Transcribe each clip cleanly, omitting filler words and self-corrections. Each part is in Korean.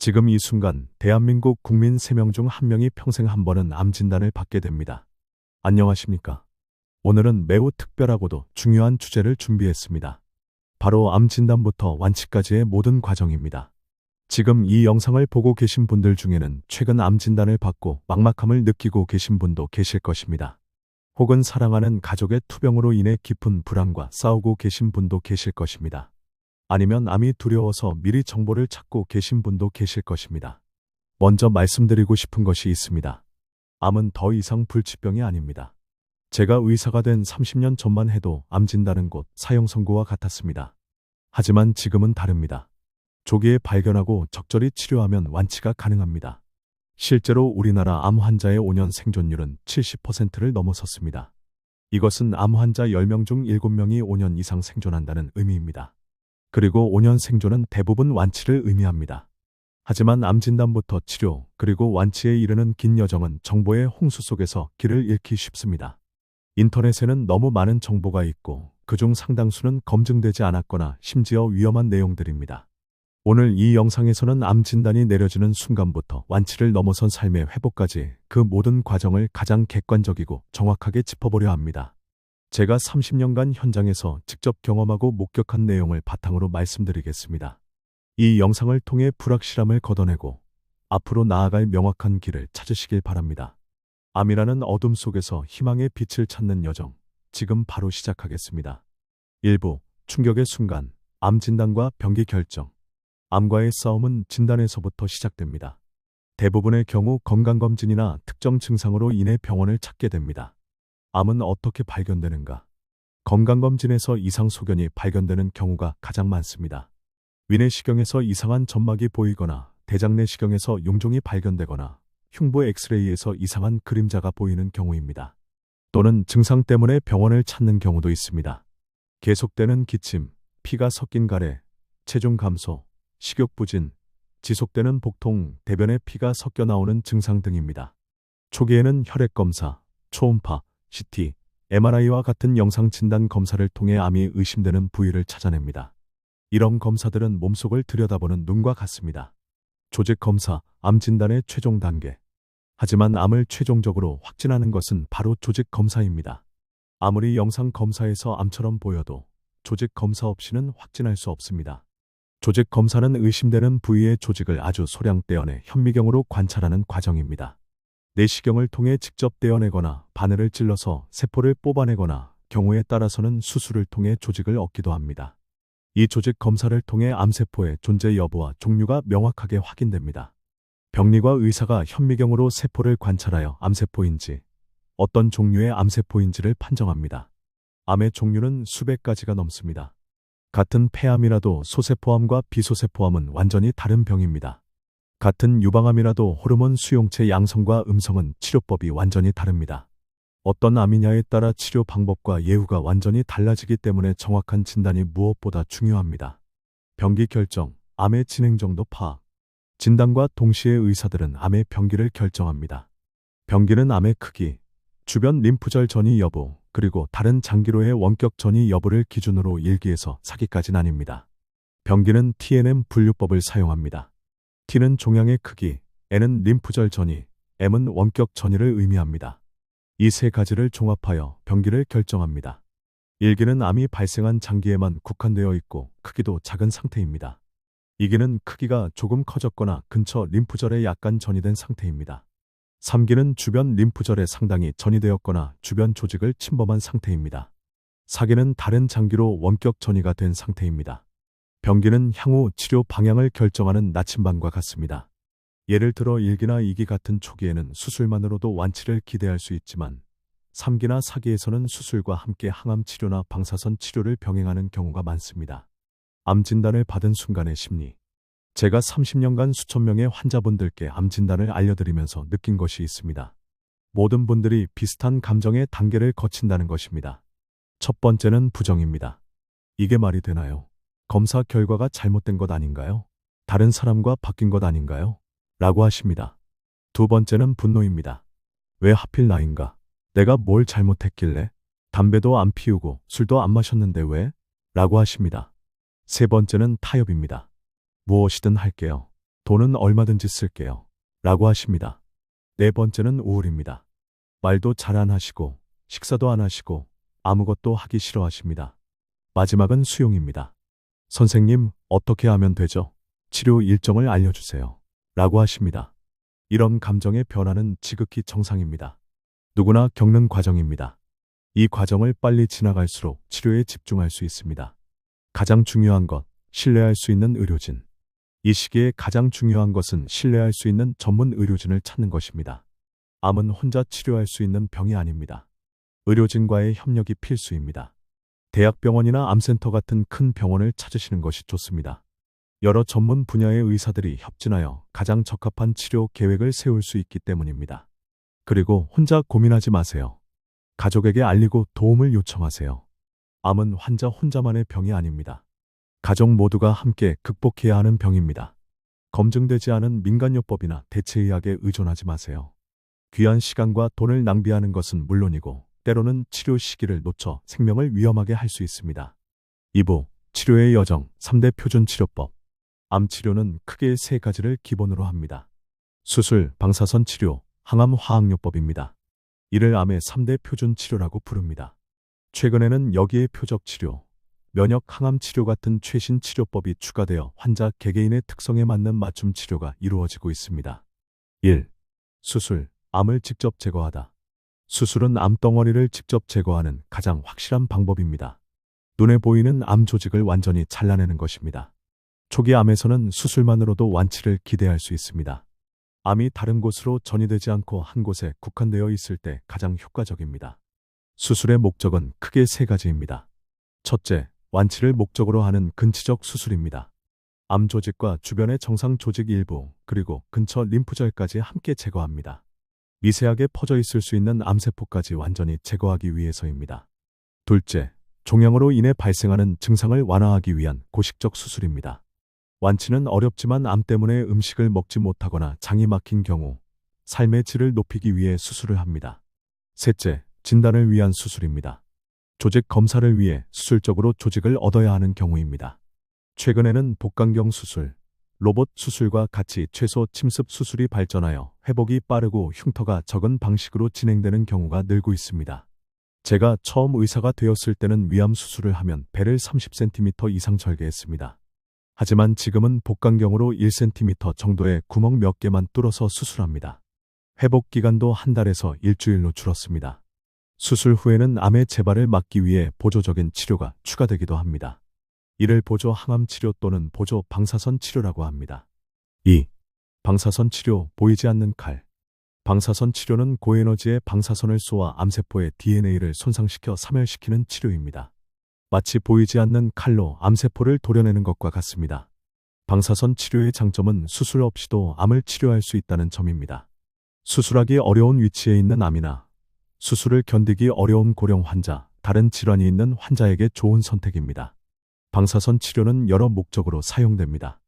지금 이 순간 대한민국 국민 3명 중 1명이 평생 한 번은 암 진단을 받게 됩니다. 안녕하십니까? 오늘은 매우 특별하고도 중요한 주제를 준비했습니다. 바로 암 진단부터 완치까지의 모든 과정입니다. 지금 이 영상을 보고 계신 분들 중에는 최근 암 진단을 받고 막막함을 느끼고 계신 분도 계실 것입니다. 혹은 사랑하는 가족의 투병으로 인해 깊은 불안과 싸우고 계신 분도 계실 것입니다. 아니면 암이 두려워서 미리 정보를 찾고 계신 분도 계실 것입니다. 먼저 말씀드리고 싶은 것이 있습니다. 암은 더 이상 불치병이 아닙니다. 제가 의사가 된 30년 전만 해도 암 진단은 곧 사형 선고와 같았습니다. 하지만 지금은 다릅니다. 조기에 발견하고 적절히 치료하면 완치가 가능합니다. 실제로 우리나라 암 환자의 5년 생존율은 70%를 넘어섰습니다. 이것은 암 환자 10명 중 7명이 5년 이상 생존한다는 의미입니다. 그리고 5년 생존은 대부분 완치를 의미합니다. 하지만 암 진단부터 치료, 그리고 완치에 이르는 긴 여정은 정보의 홍수 속에서 길을 잃기 쉽습니다. 인터넷에는 너무 많은 정보가 있고 그중 상당수는 검증되지 않았거나 심지어 위험한 내용들입니다. 오늘 이 영상에서는 암 진단이 내려지는 순간부터 완치를 넘어선 삶의 회복까지 그 모든 과정을 가장 객관적이고 정확하게 짚어보려 합니다. 제가 30년간 현장에서 직접 경험하고 목격한 내용을 바탕으로 말씀드리겠습니다. 이 영상을 통해 불확실함을 걷어내고 앞으로 나아갈 명확한 길을 찾으시길 바랍니다. 암이라는 어둠 속에서 희망의 빛을 찾는 여정, 지금 바로 시작하겠습니다. 1부, 충격의 순간, 암 진단과 병기 결정. 암과의 싸움은 진단에서부터 시작됩니다. 대부분의 경우 건강검진이나 특정 증상으로 인해 병원을 찾게 됩니다. 암은 어떻게 발견되는가? 건강검진에서 이상 소견이 발견되는 경우가 가장 많습니다. 위내시경에서 이상한 점막이 보이거나 대장내시경에서 용종이 발견되거나 흉부 엑스레이에서 이상한 그림자가 보이는 경우입니다. 또는 증상 때문에 병원을 찾는 경우도 있습니다. 계속되는 기침, 피가 섞인 가래, 체중 감소, 식욕 부진, 지속되는 복통, 대변에 피가 섞여 나오는 증상 등입니다. 초기에는 혈액검사, 초음파, CT, MRI와 같은 영상 진단 검사를 통해 암이 의심되는 부위를 찾아냅니다. 이런 검사들은 몸속을 들여다보는 눈과 같습니다. 조직 검사, 암 진단의 최종 단계. 하지만 암을 최종적으로 확진하는 것은 바로 조직 검사입니다. 아무리 영상 검사에서 암처럼 보여도 조직 검사 없이는 확진할 수 없습니다. 조직 검사는 의심되는 부위의 조직을 아주 소량 떼어내 현미경으로 관찰하는 과정입니다. 내시경을 통해 직접 떼어내거나 바늘을 찔러서 세포를 뽑아내거나 경우에 따라서는 수술을 통해 조직을 얻기도 합니다. 이 조직 검사를 통해 암세포의 존재 여부와 종류가 명확하게 확인됩니다. 병리과 의사가 현미경으로 세포를 관찰하여 암세포인지 어떤 종류의 암세포인지를 판정합니다. 암의 종류는 수백 가지가 넘습니다. 같은 폐암이라도 소세포암과 비소세포암은 완전히 다른 병입니다. 같은 유방암이라도 호르몬 수용체 양성과 음성은 치료법이 완전히 다릅니다. 어떤 암이냐에 따라 치료 방법과 예후가 완전히 달라지기 때문에 정확한 진단이 무엇보다 중요합니다. 병기 결정, 암의 진행 정도 파악. 진단과 동시에 의사들은 암의 병기를 결정합니다. 병기는 암의 크기, 주변 림프절 전이 여부, 그리고 다른 장기로의 원격 전이 여부를 기준으로 1기에서 4기까지 나뉩니다. 병기는 TNM 분류법을 사용합니다. T는 종양의 크기, N은 림프절 전이, M은 원격 전이를 의미합니다. 이 세 가지를 종합하여 병기를 결정합니다. 1기는 암이 발생한 장기에만 국한되어 있고 크기도 작은 상태입니다. 2기는 크기가 조금 커졌거나 근처 림프절에 약간 전이된 상태입니다. 3기는 주변 림프절에 상당히 전이되었거나 주변 조직을 침범한 상태입니다. 4기는 다른 장기로 원격 전이가 된 상태입니다. 병기는 향후 치료 방향을 결정하는 나침반과 같습니다. 예를 들어 1기나 2기 같은 초기에는 수술만으로도 완치를 기대할 수 있지만 3기나 4기에서는 수술과 함께 항암 치료나 방사선 치료를 병행하는 경우가 많습니다. 암 진단을 받은 순간의 심리. 제가 30년간 수천 명의 환자분들께 암 진단을 알려드리면서 느낀 것이 있습니다. 모든 분들이 비슷한 감정의 단계를 거친다는 것입니다. 첫 번째는 부정입니다. 이게 말이 되나요? 검사 결과가 잘못된 것 아닌가요? 다른 사람과 바뀐 것 아닌가요? 라고 하십니다. 두 번째는 분노입니다. 왜 하필 나인가? 내가 뭘 잘못했길래? 담배도 안 피우고 술도 안 마셨는데 왜? 라고 하십니다. 세 번째는 타협입니다. 무엇이든 할게요. 돈은 얼마든지 쓸게요. 라고 하십니다. 네 번째는 우울입니다. 말도 잘 안 하시고, 식사도 안 하시고, 아무것도 하기 싫어하십니다. 마지막은 수용입니다. 선생님, 어떻게 하면 되죠? 치료 일정을 알려주세요. 라고 하십니다. 이런 감정의 변화는 지극히 정상입니다. 누구나 겪는 과정입니다. 이 과정을 빨리 지나갈수록 치료에 집중할 수 있습니다. 가장 중요한 것, 신뢰할 수 있는 의료진. 이 시기에 가장 중요한 것은 신뢰할 수 있는 전문 의료진을 찾는 것입니다. 암은 혼자 치료할 수 있는 병이 아닙니다. 의료진과의 협력이 필수입니다. 대학병원이나 암센터 같은 큰 병원을 찾으시는 것이 좋습니다. 여러 전문 분야의 의사들이 협진하여 가장 적합한 치료 계획을 세울 수 있기 때문입니다. 그리고 혼자 고민하지 마세요. 가족에게 알리고 도움을 요청하세요. 암은 환자 혼자만의 병이 아닙니다. 가족 모두가 함께 극복해야 하는 병입니다. 검증되지 않은 민간요법이나 대체의학에 의존하지 마세요. 귀한 시간과 돈을 낭비하는 것은 물론이고 때로는 치료 시기를 놓쳐 생명을 위험하게 할 수 있습니다. 2부 치료의 여정 3대 표준 치료법. 암 치료는 크게 3가지를 기본으로 합니다. 수술, 방사선 치료, 항암 화학요법입니다. 이를 암의 3대 표준 치료라고 부릅니다. 최근에는 여기에 표적 치료, 면역 항암 치료 같은 최신 치료법이 추가되어 환자 개개인의 특성에 맞는 맞춤 치료가 이루어지고 있습니다. 1. 수술, 암을 직접 제거하다. 수술은 암덩어리를 직접 제거하는 가장 확실한 방법입니다. 눈에 보이는 암 조직을 완전히 잘라내는 것입니다. 초기 암에서는 수술만으로도 완치를 기대할 수 있습니다. 암이 다른 곳으로 전이되지 않고 한 곳에 국한되어 있을 때 가장 효과적입니다. 수술의 목적은 크게 3가지입니다. 첫째, 완치를 목적으로 하는 근치적 수술입니다. 암 조직과 주변의 정상 조직 일부, 그리고 근처 림프절까지 함께 제거합니다. 미세하게 퍼져 있을 수 있는 암세포까지 완전히 제거하기 위해서입니다. 둘째, 종양으로 인해 발생하는 증상을 완화하기 위한 고식적 수술입니다. 완치는 어렵지만 암 때문에 음식을 먹지 못하거나 장이 막힌 경우 삶의 질을 높이기 위해 수술을 합니다. 셋째, 진단을 위한 수술입니다. 조직 검사를 위해 수술적으로 조직을 얻어야 하는 경우입니다. 최근에는 복강경 수술, 로봇 수술과 같이 최소 침습 수술이 발전하여 회복이 빠르고 흉터가 적은 방식으로 진행되는 경우가 늘고 있습니다. 제가 처음 의사가 되었을 때는 위암 수술을 하면 배를 30cm 이상 절개했습니다. 하지만 지금은 복강경으로 1cm 정도의 구멍 몇 개만 뚫어서 수술합니다. 회복 기간도 한 달에서 일주일로 줄었습니다. 수술 후에는 암의 재발을 막기 위해 보조적인 치료가 추가되기도 합니다. 이를 보조 항암 치료 또는 보조 방사선 치료라고 합니다. 2. 방사선 치료, 보이지 않는 칼. 방사선 치료는 고에너지의 방사선을 쏘아 암세포의 DNA를 손상시켜 사멸시키는 치료입니다. 마치 보이지 않는 칼로 암세포를 도려내는 것과 같습니다. 방사선 치료의 장점은 수술 없이도 암을 치료할 수 있다는 점입니다. 수술하기 어려운 위치에 있는 암이나 수술을 견디기 어려운 고령 환자, 다른 질환이 있는 환자에게 좋은 선택입니다. 방사선 치료는 여러 목적으로 사용됩니다.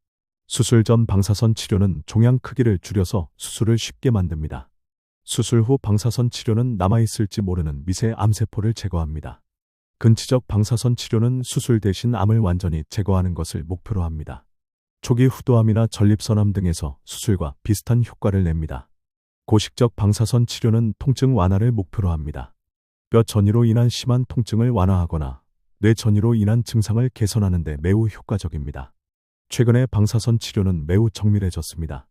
수술 전 방사선 치료는 종양 크기를 줄여서 수술을 쉽게 만듭니다. 수술 후 방사선 치료는 남아있을지 모르는 미세 암세포를 제거합니다. 근치적 방사선 치료는 수술 대신 암을 완전히 제거하는 것을 목표로 합니다. 초기 후두암이나 전립선암 등에서 수술과 비슷한 효과를 냅니다. 고식적 방사선 치료는 통증 완화를 목표로 합니다. 뼈 전이로 인한 심한 통증을 완화하거나 뇌 전이로 인한 증상을 개선하는 데 매우 효과적입니다. 최근에 방사선 치료는 매우 정밀해졌습니다.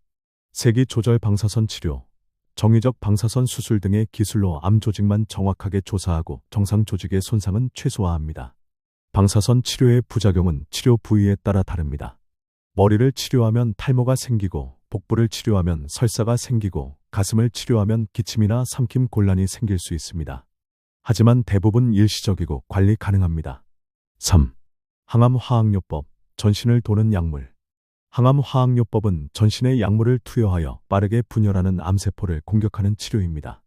세기 조절 방사선 치료, 정의적 방사선 수술 등의 기술로 암 조직만 정확하게 조사하고 정상 조직의 손상은 최소화합니다. 방사선 치료의 부작용은 치료 부위에 따라 다릅니다. 머리를 치료하면 탈모가 생기고, 복부를 치료하면 설사가 생기고, 가슴을 치료하면 기침이나 삼킴 곤란이 생길 수 있습니다. 하지만 대부분 일시적이고 관리 가능합니다. 3. 항암 화학요법, 전신을 도는 약물. 항암 화학요법은 전신에 약물을 투여하여 빠르게 분열하는 암세포를 공격하는 치료입니다.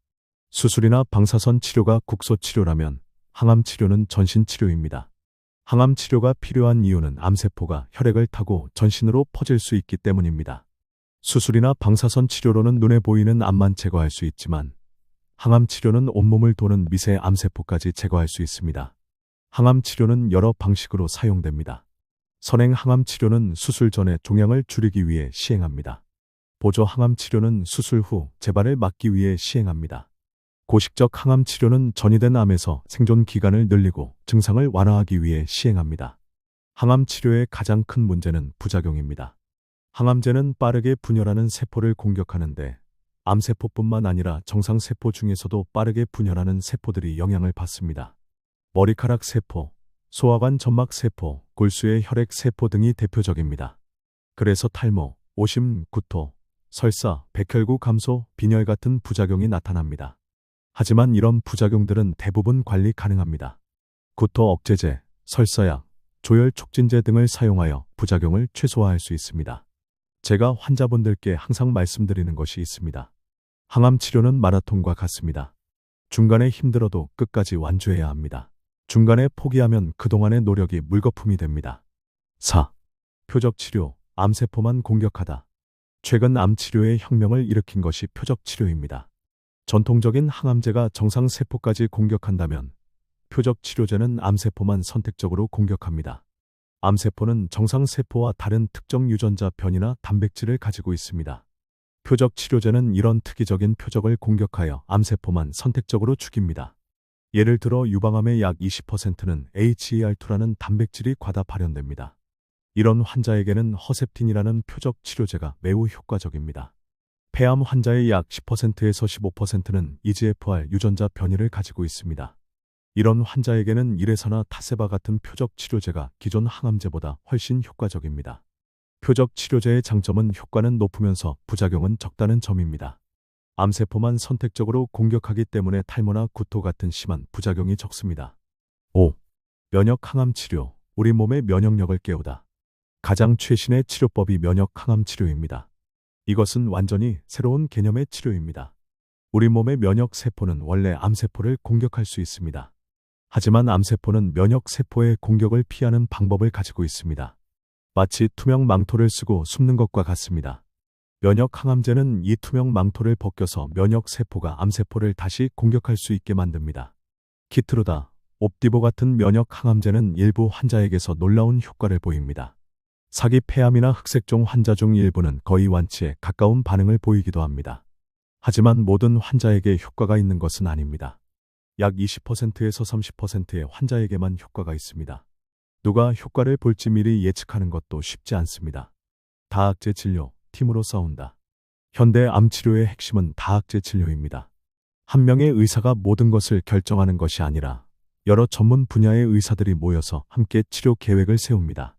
수술이나 방사선 치료가 국소 치료라면 항암 치료는 전신 치료입니다. 항암 치료가 필요한 이유는 암세포가 혈액을 타고 전신으로 퍼질 수 있기 때문입니다. 수술이나 방사선 치료로는 눈에 보이는 암만 제거할 수 있지만 항암 치료는 온몸을 도는 미세 암세포까지 제거할 수 있습니다. 항암 치료는 여러 방식으로 사용됩니다. 선행 항암 치료는 수술 전에 종양을 줄이기 위해 시행합니다. 보조 항암 치료는 수술 후 재발을 막기 위해 시행합니다. 고식적 항암 치료는 전이된 암에서 생존 기간을 늘리고 증상을 완화하기 위해 시행합니다. 항암 치료의 가장 큰 문제는 부작용입니다. 항암제는 빠르게 분열하는 세포를 공격하는데 암세포뿐만 아니라 정상세포 중에서도 빠르게 분열하는 세포들이 영향을 받습니다. 머리카락 세포, 소화관 점막 세포, 골수의 혈액 세포 등이 대표적입니다. 그래서 탈모, 오심, 구토, 설사, 백혈구 감소, 빈혈 같은 부작용이 나타납니다. 하지만 이런 부작용들은 대부분 관리 가능합니다. 구토 억제제, 설사약, 조혈 촉진제 등을 사용하여 부작용을 최소화할 수 있습니다. 제가 환자분들께 항상 말씀드리는 것이 있습니다. 항암 치료는 마라톤과 같습니다. 중간에 힘들어도 끝까지 완주해야 합니다. 중간에 포기하면 그동안의 노력이 물거품이 됩니다. 4. 표적 치료, 암세포만 공격하다. 최근 암 치료의 혁명을 일으킨 것이 표적 치료입니다. 전통적인 항암제가 정상세포까지 공격한다면 표적 치료제는 암세포만 선택적으로 공격합니다. 암세포는 정상세포와 다른 특정 유전자 변이나 단백질을 가지고 있습니다. 표적 치료제는 이런 특이적인 표적을 공격하여 암세포만 선택적으로 죽입니다. 예를 들어 유방암의 약 20%는 HER2라는 단백질이 과다 발현됩니다. 이런 환자에게는 허셉틴이라는 표적 치료제가 매우 효과적입니다. 폐암 환자의 약 10%에서 15%는 EGFR 유전자 변이를 가지고 있습니다. 이런 환자에게는 이레사나 타세바 같은 표적 치료제가 기존 항암제보다 훨씬 효과적입니다. 표적 치료제의 장점은 효과는 높으면서 부작용은 적다는 점입니다. 암세포만 선택적으로 공격하기 때문에 탈모나 구토 같은 심한 부작용이 적습니다. 5. 면역 항암 치료, 우리 몸의 면역력을 깨우다. 가장 최신의 치료법이 면역 항암 치료입니다. 이것은 완전히 새로운 개념의 치료입니다. 우리 몸의 면역 세포는 원래 암세포를 공격할 수 있습니다. 하지만 암세포는 면역 세포의 공격을 피하는 방법을 가지고 있습니다. 마치 투명 망토를 쓰고 숨는 것과 같습니다. 면역 항암제는 이 투명 망토를 벗겨서 면역 세포가 암세포를 다시 공격할 수 있게 만듭니다. 키트루다, 옵디보 같은 면역 항암제는 일부 환자에게서 놀라운 효과를 보입니다. 사기 폐암이나 흑색종 환자 중 일부는 거의 완치에 가까운 반응을 보이기도 합니다. 하지만 모든 환자에게 효과가 있는 것은 아닙니다. 약 20%에서 30%의 환자에게만 효과가 있습니다. 누가 효과를 볼지 미리 예측하는 것도 쉽지 않습니다. 다학제 진료, 팀으로 싸운다. 현대 암 치료의 핵심은 다학제 진료입니다. 한 명의 의사가 모든 것을 결정하는 것이 아니라 여러 전문 분야의 의사들이 모여서 함께 치료 계획을 세웁니다.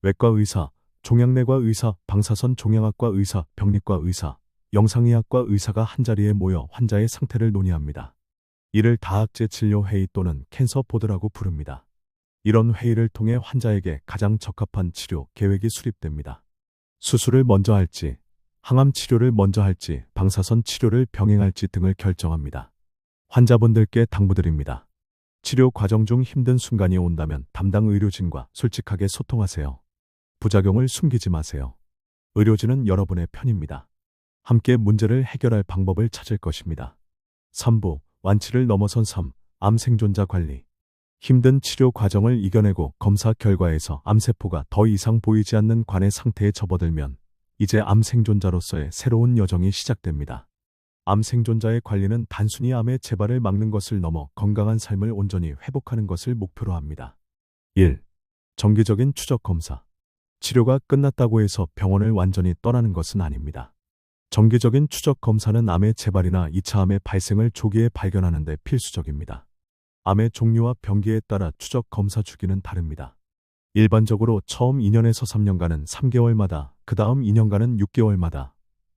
외과 의사, 종양내과 의사, 방사선 종양학과 의사, 병리과 의사, 영상의학과 의사가 한자리에 모여 환자의 상태를 논의합니다. 이를 다학제 진료 회의 또는 캔서 보드라고 부릅니다. 이런 회의를 통해 환자에게 가장 적합한 치료 계획이 수립됩니다. 수술을 먼저 할지, 항암 치료를 먼저 할지, 방사선 치료를 병행할지 등을 결정합니다. 환자분들께 당부드립니다. 치료 과정 중 힘든 순간이 온다면 담당 의료진과 솔직하게 소통하세요. 부작용을 숨기지 마세요. 의료진은 여러분의 편입니다. 함께 문제를 해결할 방법을 찾을 것입니다. 3부, 완치를 넘어선 삶, 암 생존자 관리. 힘든 치료 과정을 이겨내고 검사 결과에서 암세포가 더 이상 보이지 않는 관의 상태에 접어들면 이제 암 생존자로서의 새로운 여정이 시작됩니다. 암 생존자의 관리는 단순히 암의 재발을 막는 것을 넘어 건강한 삶을 온전히 회복하는 것을 목표로 합니다. 1. 정기적인 추적 검사. 치료가 끝났다고 해서 병원을 완전히 떠나는 것은 아닙니다. 정기적인 추적 검사는 암의 재발이나 2차 암의 발생을 조기에 발견하는 데 필수적입니다. 암의 종류와 병기에 따라 추적 검사 주기는 다릅니다. 일반적으로 처음 2년에서 3년간은 3개월마다, 그 다음 2년간은 6개월마다,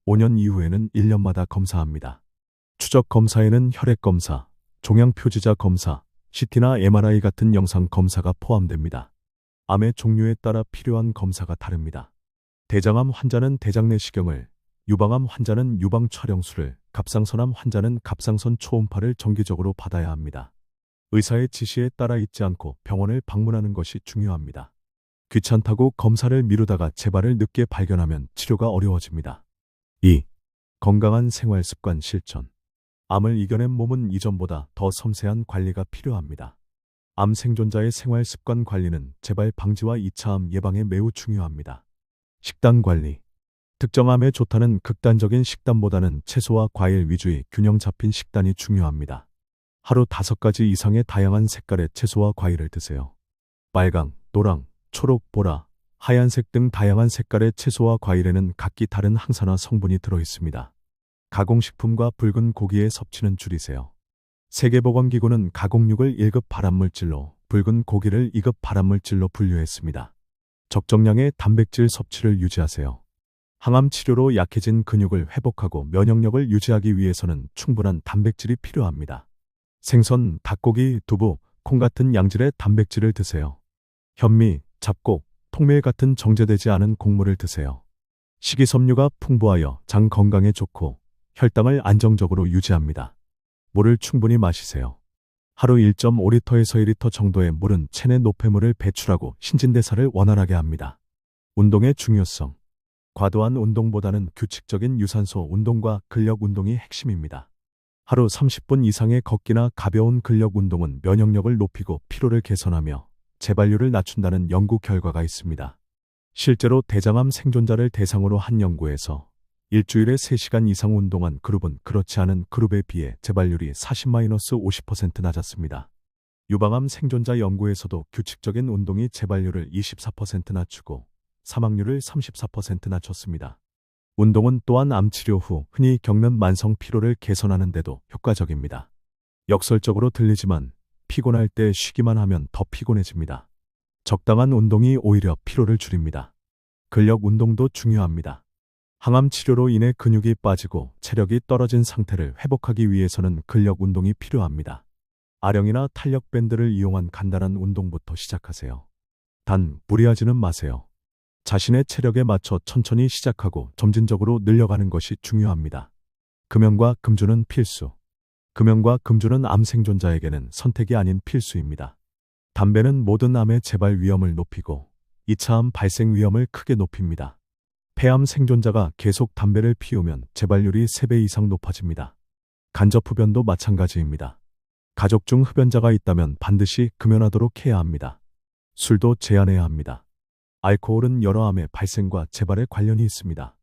5년 이후에는 1년마다 검사합니다. 추적 검사에는 혈액 검사, 종양 표지자 검사, CT나 MRI 같은 영상 검사가 포함됩니다. 암의 종류에 따라 필요한 검사가 다릅니다. 대장암 환자는 대장 내시경을, 유방암 환자는 유방 촬영술을, 갑상선암 환자는 갑상선 초음파를 정기적으로 받아야 합니다. 의사의 지시에 따라 잊지 않고 병원을 방문하는 것이 중요합니다. 귀찮다고 검사를 미루다가 재발을 늦게 발견하면 치료가 어려워집니다. 2. 건강한 생활 습관 실천. 암을 이겨낸 몸은 이전보다 더 섬세한 관리가 필요합니다. 암 생존자의 생활 습관 관리는 재발 방지와 2차 암 예방에 매우 중요합니다. 식단 관리. 특정 암에 좋다는 극단적인 식단보다는 채소와 과일 위주의 균형 잡힌 식단이 중요합니다. 하루 5가지 이상의 다양한 색깔의 채소와 과일을 드세요. 빨강, 노랑, 초록, 보라, 하얀색 등 다양한 색깔의 채소와 과일에는 각기 다른 항산화 성분이 들어 있습니다. 가공식품과 붉은 고기의 섭취는 줄이세요. 세계보건기구는 가공육을 1급 발암물질로, 붉은 고기를 2급 발암물질로 분류했습니다. 적정량의 단백질 섭취를 유지하세요. 항암 치료로 약해진 근육을 회복하고 면역력을 유지하기 위해서는 충분한 단백질이 필요합니다. 생선, 닭고기, 두부, 콩 같은 양질의 단백질을 드세요. 현미, 잡곡, 통밀 같은 정제되지 않은 곡물을 드세요. 식이섬유가 풍부하여 장 건강에 좋고 혈당을 안정적으로 유지합니다. 물을 충분히 마시세요. 하루 1.5리터에서 2리터 정도의 물은 체내 노폐물을 배출하고 신진대사를 원활하게 합니다. 운동의 중요성. 과도한 운동보다는 규칙적인 유산소 운동과 근력 운동이 핵심입니다. 하루 30분 이상의 걷기나 가벼운 근력 운동은 면역력을 높이고 피로를 개선하며 재발률을 낮춘다는 연구 결과가 있습니다. 실제로 대장암 생존자를 대상으로 한 연구에서 일주일에 3시간 이상 운동한 그룹은 그렇지 않은 그룹에 비해 재발률이 40-50% 낮았습니다. 유방암 생존자 연구에서도 규칙적인 운동이 재발률을 24% 낮추고 사망률을 34% 낮췄습니다. 운동은 또한 암 치료 후 흔히 겪는 만성 피로를 개선하는 데도 효과적입니다. 역설적으로 들리지만 피곤할 때 쉬기만 하면 더 피곤해집니다. 적당한 운동이 오히려 피로를 줄입니다. 근력 운동도 중요합니다. 항암 치료로 인해 근육이 빠지고 체력이 떨어진 상태를 회복하기 위해서는 근력 운동이 필요합니다. 아령이나 탄력 밴드를 이용한 간단한 운동부터 시작하세요. 단, 무리하지는 마세요. 자신의 체력에 맞춰 천천히 시작하고 점진적으로 늘려가는 것이 중요합니다. 금연과 금주는 필수. 금연과 금주는 암 생존자에게는 선택이 아닌 필수입니다. 담배는 모든 암의 재발 위험을 높이고 2차 암 발생 위험을 크게 높입니다. 폐암 생존자가 계속 담배를 피우면 재발률이 3배 이상 높아집니다. 간접 흡연도 마찬가지입니다. 가족 중 흡연자가 있다면 반드시 금연하도록 해야 합니다. 술도 제한해야 합니다. 알코올은 여러 암의 발생과 재발에 관련이 있습니다.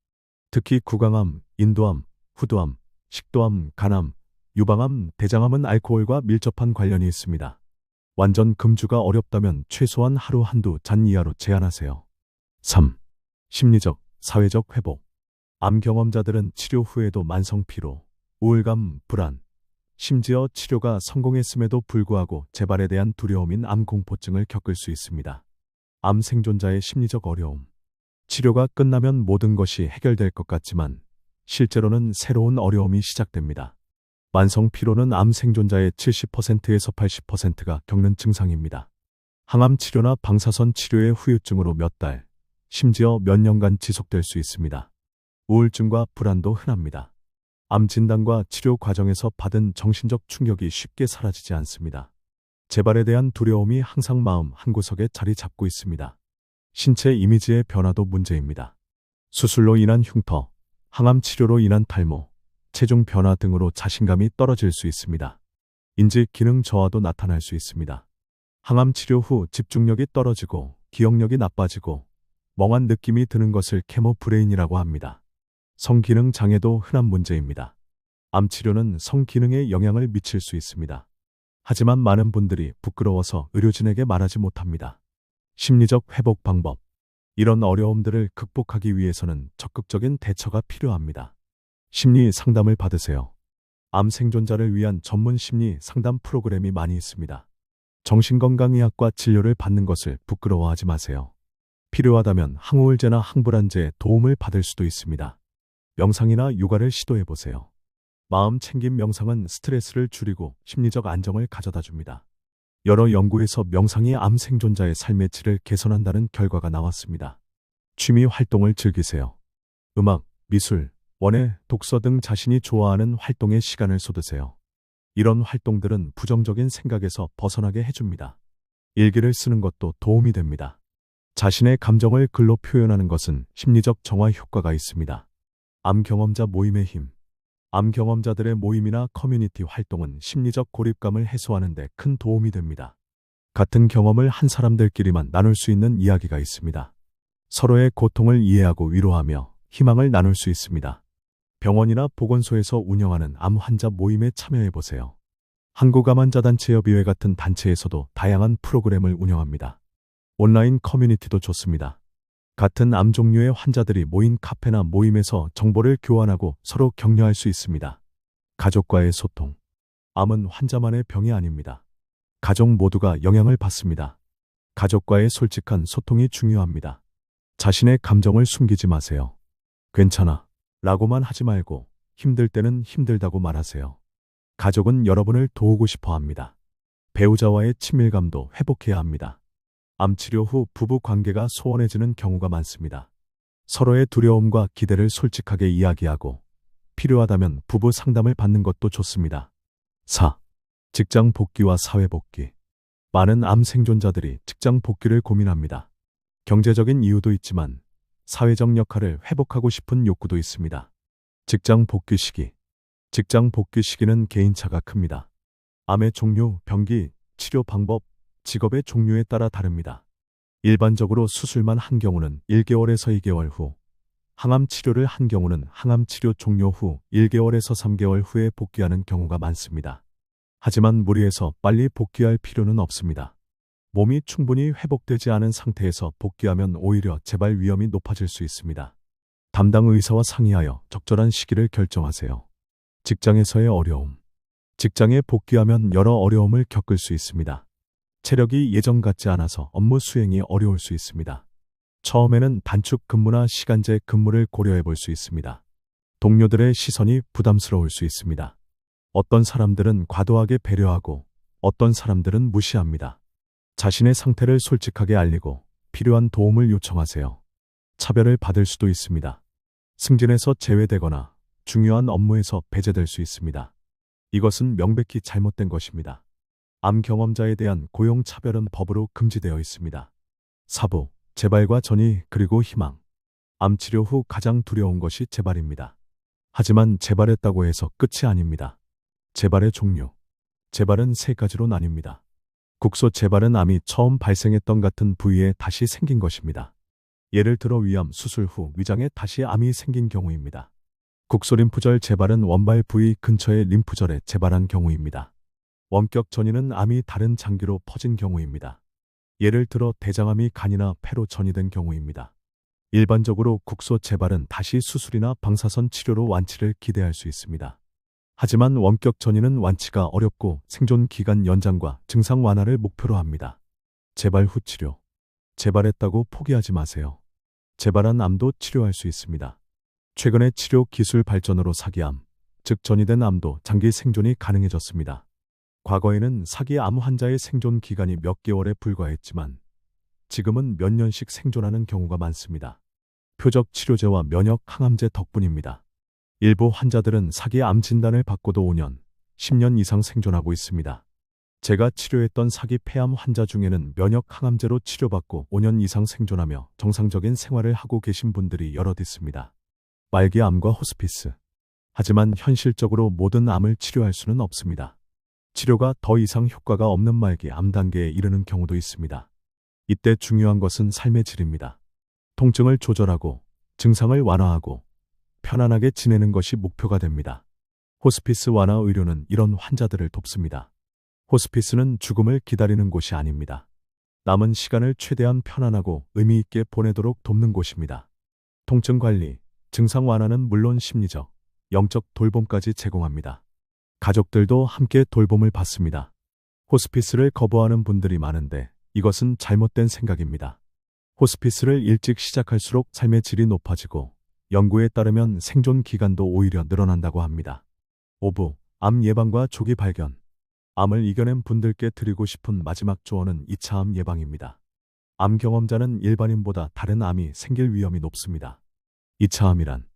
특히 구강암, 인도암, 후두암, 식도암, 간암, 유방암, 대장암은 알코올과 밀접한 관련이 있습니다. 완전 금주가 어렵다면 최소한 하루 한두 잔 이하로 제한하세요. 3. 심리적, 사회적 회복. 암 경험자들은 치료 후에도 만성 피로, 우울감, 불안, 심지어 치료가 성공했음에도 불구하고 재발에 대한 두려움인 암 공포증을 겪을 수 있습니다. 암 생존자의 심리적 어려움. 치료가 끝나면 모든 것이 해결될 것 같지만 실제로는 새로운 어려움이 시작됩니다. 만성 피로는 암 생존자의 70%에서 80%가 겪는 증상입니다. 항암 치료나 방사선 치료의 후유증으로 몇 달, 심지어 몇 년간 지속될 수 있습니다. 우울증과 불안도 흔합니다. 암 진단과 치료 과정에서 받은 정신적 충격이 쉽게 사라지지 않습니다. 재발에 대한 두려움이 항상 마음 한구석에 자리 잡고 있습니다. 신체 이미지의 변화도 문제입니다. 수술로 인한 흉터, 항암 치료로 인한 탈모, 체중 변화 등으로 자신감이 떨어질 수 있습니다. 인지 기능 저하도 나타날 수 있습니다. 항암 치료 후 집중력이 떨어지고 기억력이 나빠지고 멍한 느낌이 드는 것을 케모 브레인이라고 합니다. 성기능 장애도 흔한 문제입니다. 암 치료는 성기능에 영향을 미칠 수 있습니다. 하지만 많은 분들이 부끄러워서 의료진에게 말하지 못합니다. 심리적 회복 방법. 이런 어려움들을 극복하기 위해서는 적극적인 대처가 필요합니다. 심리 상담을 받으세요. 암 생존자를 위한 전문 심리 상담 프로그램이 많이 있습니다. 정신건강의학과 진료를 받는 것을 부끄러워하지 마세요. 필요하다면 항우울제나 항불안제의 도움을 받을 수도 있습니다. 명상이나 요가를 시도해보세요. 마음 챙김 명상은 스트레스를 줄이고 심리적 안정을 가져다 줍니다. 여러 연구에서 명상이 암 생존자의 삶의 질을 개선한다는 결과가 나왔습니다. 취미 활동을 즐기세요. 음악, 미술, 원예, 독서 등 자신이 좋아하는 활동에 시간을 쏟으세요. 이런 활동들은 부정적인 생각에서 벗어나게 해줍니다. 일기를 쓰는 것도 도움이 됩니다. 자신의 감정을 글로 표현하는 것은 심리적 정화 효과가 있습니다. 암 경험자 모임의 힘. 암 경험자들의 모임이나 커뮤니티 활동은 심리적 고립감을 해소하는 데 큰 도움이 됩니다. 같은 경험을 한 사람들끼리만 나눌 수 있는 이야기가 있습니다. 서로의 고통을 이해하고 위로하며 희망을 나눌 수 있습니다. 병원이나 보건소에서 운영하는 암 환자 모임에 참여해 보세요. 한국암환자단체협의회 같은 단체에서도 다양한 프로그램을 운영합니다. 온라인 커뮤니티도 좋습니다. 같은 암 종류의 환자들이 모인 카페나 모임에서 정보를 교환하고 서로 격려할 수 있습니다. 가족과의 소통. 암은 환자만의 병이 아닙니다. 가족 모두가 영향을 받습니다. 가족과의 솔직한 소통이 중요합니다. 자신의 감정을 숨기지 마세요. 괜찮아 라고만 하지 말고 힘들 때는 힘들다고 말하세요. 가족은 여러분을 도우고 싶어 합니다. 배우자와의 친밀감도 회복해야 합니다. 암 치료 후 부부 관계가 소원해지는 경우가 많습니다. 서로의 두려움과 기대를 솔직하게 이야기하고 필요하다면 부부 상담을 받는 것도 좋습니다. 4. 직장 복귀와 사회 복귀. 많은 암 생존자들이 직장 복귀를 고민합니다. 경제적인 이유도 있지만 사회적 역할을 회복하고 싶은 욕구도 있습니다. 직장 복귀 시기. 직장 복귀 시기는 개인차가 큽니다. 암의 종류, 병기, 치료 방법, 직업의 종류에 따라 다릅니다. 일반적으로 수술만 한 경우는 1개월에서 2개월 후, 항암 치료를 한 경우는 항암 치료 종료 후 1개월에서 3개월 후에 복귀하는 경우가 많습니다. 하지만 무리해서 빨리 복귀할 필요는 없습니다. 몸이 충분히 회복되지 않은 상태에서 복귀하면 오히려 재발 위험이 높아질 수 있습니다. 담당 의사와 상의하여 적절한 시기를 결정하세요. 직장에서의 어려움. 직장에 복귀하면 여러 어려움을 겪을 수 있습니다. 체력이 예전 같지 않아서 업무 수행이 어려울 수 있습니다. 처음에는 단축 근무나 시간제 근무를 고려해 볼 수 있습니다. 동료들의 시선이 부담스러울 수 있습니다. 어떤 사람들은 과도하게 배려하고 어떤 사람들은 무시합니다. 자신의 상태를 솔직하게 알리고 필요한 도움을 요청하세요. 차별을 받을 수도 있습니다. 승진에서 제외되거나 중요한 업무에서 배제될 수 있습니다. 이것은 명백히 잘못된 것입니다. 암 경험자에 대한 고용 차별은 법으로 금지되어 있습니다. 사부, 재발과 전이 그리고 희망. 암 치료 후 가장 두려운 것이 재발입니다. 하지만 재발했다고 해서 끝이 아닙니다. 재발의 종류. 재발은 세 가지로 나뉩니다. 국소 재발은 암이 처음 발생했던 같은 부위에 다시 생긴 것입니다. 예를 들어 위암 수술 후 위장에 다시 암이 생긴 경우입니다. 국소림프절 재발은 원발 부위 근처의 림프절에 재발한 경우입니다. 원격 전이는 암이 다른 장기로 퍼진 경우입니다. 예를 들어 대장암이 간이나 폐로 전이된 경우입니다. 일반적으로 국소 재발은 다시 수술이나 방사선 치료로 완치를 기대할 수 있습니다. 하지만 원격 전이는 완치가 어렵고 생존 기간 연장과 증상 완화를 목표로 합니다. 재발 후 치료. 재발했다고 포기하지 마세요. 재발한 암도 치료할 수 있습니다. 최근의 치료 기술 발전으로 사기암, 즉 전이된 암도 장기 생존이 가능해졌습니다. 과거에는 사기암 환자의 생존 기간이 몇 개월에 불과했지만 지금은 몇 년씩 생존하는 경우가 많습니다. 표적 치료제와 면역 항암제 덕분입니다. 일부 환자들은 사기암 진단을 받고도 5년, 10년 이상 생존하고 있습니다. 제가 치료했던 사기 폐암 환자 중에는 면역 항암제로 치료받고 5년 이상 생존하며 정상적인 생활을 하고 계신 분들이 여럿 있습니다. 말기암과 호스피스. 하지만 현실적으로 모든 암을 치료할 수는 없습니다. 치료가 더 이상 효과가 없는 말기 암 단계에 이르는 경우도 있습니다. 이때 중요한 것은 삶의 질입니다. 통증을 조절하고 증상을 완화하고 편안하게 지내는 것이 목표가 됩니다. 호스피스 완화 의료는 이런 환자들을 돕습니다. 호스피스는 죽음을 기다리는 곳이 아닙니다. 남은 시간을 최대한 편안하고 의미 있게 보내도록 돕는 곳입니다. 통증 관리, 증상 완화는 물론 심리적, 영적 돌봄까지 제공합니다. 가족들도 함께 돌봄을 받습니다. 호스피스를 거부하는 분들이 많은데 이것은 잘못된 생각입니다. 호스피스를 일찍 시작할수록 삶의 질이 높아지고 연구에 따르면 생존 기간도 오히려 늘어난다고 합니다. 5부, 암 예방과 조기 발견. 암을 이겨낸 분들께 드리고 싶은 마지막 조언은 2차 암 예방입니다. 암 경험자는 일반인보다 다른 암이 생길 위험이 높습니다. 2차 암이란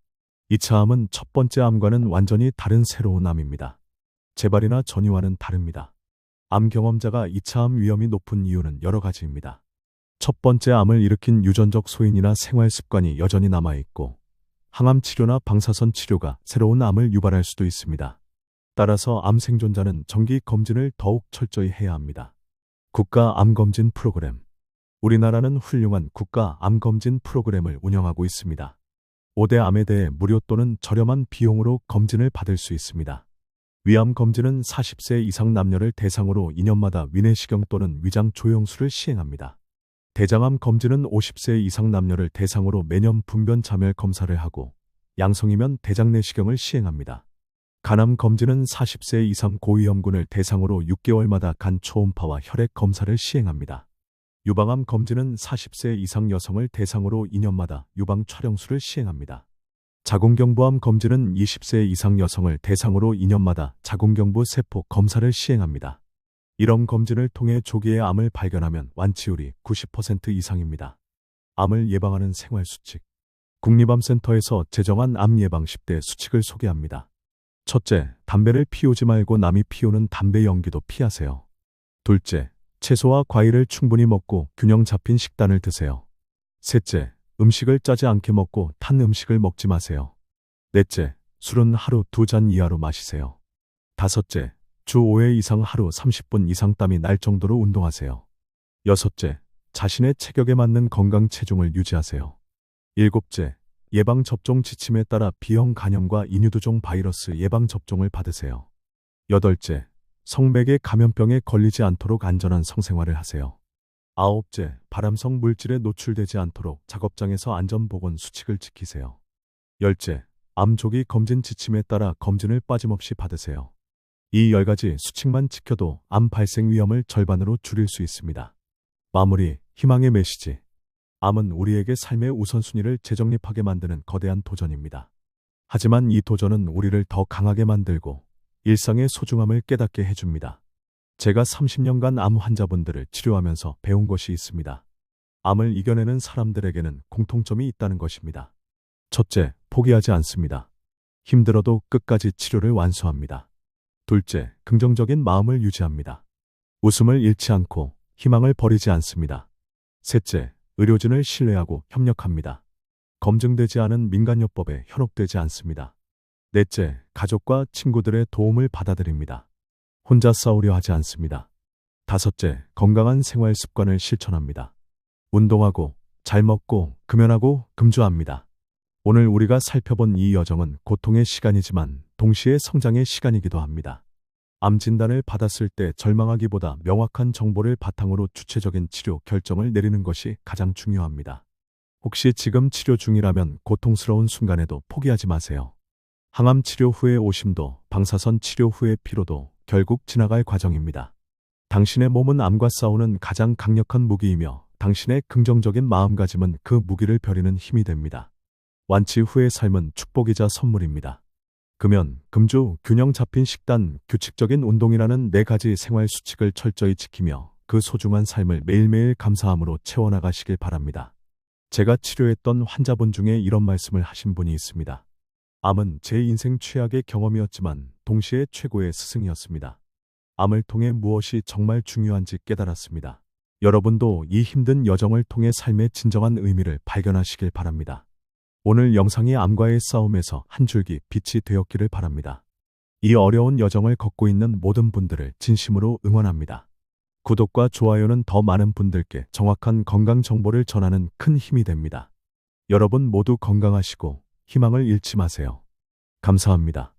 2차 암은 첫 번째 암과는 완전히 다른 새로운 암입니다. 재발이나 전이와는 다릅니다. 암 경험자가 2차 암 위험이 높은 이유는 여러 가지입니다. 첫 번째 암을 일으킨 유전적 소인이나 생활 습관이 여전히 남아있고 항암 치료나 방사선 치료가 새로운 암을 유발할 수도 있습니다. 따라서 암 생존자는 정기 검진을 더욱 철저히 해야 합니다. 국가 암검진 프로그램. 우리나라는 훌륭한 국가 암검진 프로그램을 운영하고 있습니다. 5대 암에 대해 무료 또는 저렴한 비용으로 검진을 받을 수 있습니다. 위암 검진은 40세 이상 남녀를 대상으로 2년마다 위내시경 또는 위장 조영술을 시행합니다. 대장암 검진은 50세 이상 남녀를 대상으로 매년 분변 자멸 검사를 하고 양성이면 대장 내시경을 시행합니다. 간암 검진은 40세 이상 고위험군을 대상으로 6개월마다 간 초음파와 혈액 검사를 시행합니다. 유방암 검진은 40세 이상 여성을 대상으로 2년마다 유방 촬영술을 시행합니다. 자궁경부암 검진은 20세 이상 여성을 대상으로 2년마다 자궁경부 세포 검사를 시행합니다. 이런 검진을 통해 조기에 암을 발견하면 완치율이 90% 이상입니다. 암을 예방하는 생활수칙. 국립암센터에서 제정한 암 예방 10대 수칙을 소개합니다. 첫째, 담배를 피우지 말고 남이 피우는 담배 연기도 피하세요. 둘째, 채소와 과일을 충분히 먹고 균형 잡힌 식단을 드세요. 셋째, 음식을 짜지 않게 먹고 탄 음식을 먹지 마세요. 넷째, 술은 하루 2잔 이하로 마시세요. 다섯째, 주 5회 이상 하루 30분 이상 땀이 날 정도로 운동하세요. 여섯째, 자신의 체격에 맞는 건강 체중을 유지하세요. 일곱째, 예방접종 지침에 따라 B형 간염과 인유두종 바이러스 예방접종을 받으세요. 여덟째, 성매개 감염병에 걸리지 않도록 안전한 성생활을 하세요. 아홉째, 발암성 물질에 노출되지 않도록 작업장에서 안전보건 수칙을 지키세요. 열째, 암 조기 검진 지침에 따라 검진을 빠짐없이 받으세요. 이 10가지 수칙만 지켜도 암 발생 위험을 절반으로 줄일 수 있습니다. 마무리, 희망의 메시지. 암은 우리에게 삶의 우선순위를 재정립하게 만드는 거대한 도전입니다. 하지만 이 도전은 우리를 더 강하게 만들고 일상의 소중함을 깨닫게 해줍니다. 제가 30년간 암 환자분들을 치료하면서 배운 것이 있습니다. 암을 이겨내는 사람들에게는 공통점이 있다는 것입니다. 첫째, 포기하지 않습니다. 힘들어도 끝까지 치료를 완수합니다. 둘째, 긍정적인 마음을 유지합니다. 웃음을 잃지 않고 희망을 버리지 않습니다. 셋째, 의료진을 신뢰하고 협력합니다. 검증되지 않은 민간요법에 현혹되지 않습니다. 넷째, 가족과 친구들의 도움을 받아들입니다. 혼자 싸우려 하지 않습니다. 다섯째, 건강한 생활 습관을 실천합니다. 운동하고, 잘 먹고, 금연하고, 금주합니다. 오늘 우리가 살펴본 이 여정은 고통의 시간이지만 동시에 성장의 시간이기도 합니다. 암 진단을 받았을 때 절망하기보다 명확한 정보를 바탕으로 주체적인 치료 결정을 내리는 것이 가장 중요합니다. 혹시 지금 치료 중이라면 고통스러운 순간에도 포기하지 마세요. 항암 치료 후의 오심도, 방사선 치료 후의 피로도 결국 지나갈 과정입니다. 당신의 몸은 암과 싸우는 가장 강력한 무기이며 당신의 긍정적인 마음가짐은 그 무기를 벼리는 힘이 됩니다. 완치 후의 삶은 축복이자 선물입니다. 금연, 금주, 균형 잡힌 식단, 규칙적인 운동이라는 4가지 생활 수칙을 철저히 지키며 그 소중한 삶을 매일매일 감사함으로 채워나가시길 바랍니다. 제가 치료했던 환자분 중에 이런 말씀을 하신 분이 있습니다. 암은 제 인생 최악의 경험이었지만 동시에 최고의 스승이었습니다. 암을 통해 무엇이 정말 중요한지 깨달았습니다. 여러분도 이 힘든 여정을 통해 삶의 진정한 의미를 발견하시길 바랍니다. 오늘 영상이 암과의 싸움에서 한 줄기 빛이 되었기를 바랍니다. 이 어려운 여정을 걷고 있는 모든 분들을 진심으로 응원합니다. 구독과 좋아요는 더 많은 분들께 정확한 건강 정보를 전하는 큰 힘이 됩니다. 여러분 모두 건강하시고 희망을 잃지 마세요. 감사합니다.